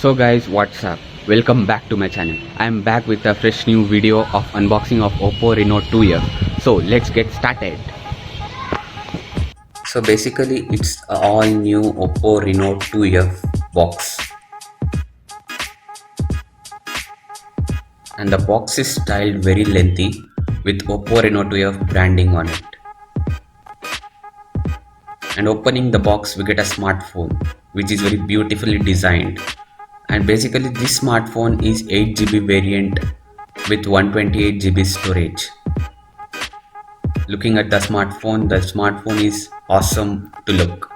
So guys, what's up? Welcome back to my channel. I am back with a fresh new video of unboxing of Oppo Reno 2F. So let's get started. So basically it's a all new Oppo Reno 2F box. And the box is styled very lengthy with Oppo Reno 2F branding on it. And opening the box we get a smartphone which is very beautifully designed. And basically this smartphone is 8GB variant with 128GB storage. Looking at the smartphone is awesome to look.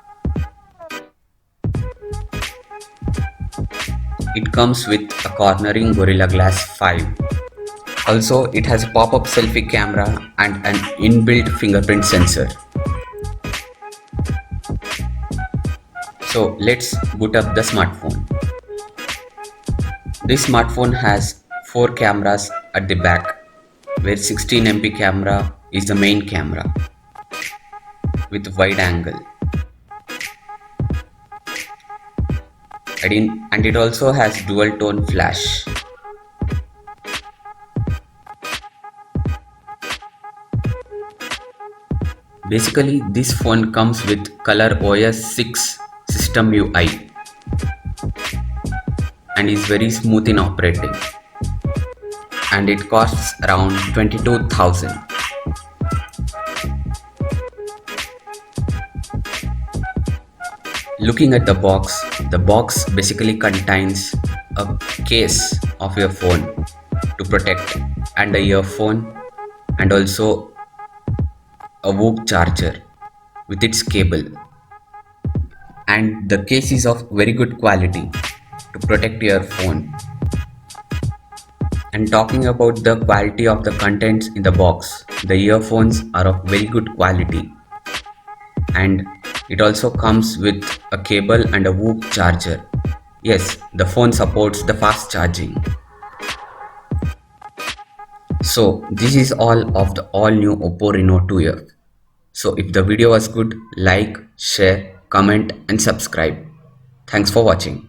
It comes with a cornering Gorilla Glass 5. Also it has a pop-up selfie camera and an inbuilt fingerprint sensor. So let's boot up the smartphone. This smartphone has 4 cameras at the back, where 16MP camera is the main camera with wide angle. And it also has dual tone flash. Basically this phone comes with ColorOS 6 system UI and is very smooth in operating, and it costs around 22,000. Looking at the box basically contains a case of your phone to protect, and a earphone, and also a Whoop charger with its cable. And the case is of very good quality to protect your phone. And talking about the quality of the contents in the box, the earphones are of very good quality, and it also comes with a cable and a Whoop charger. Yes, the phone supports the fast charging. So this is all of the all new Oppo Reno 2F. So if the video was good, like, share, comment and subscribe. Thanks for watching.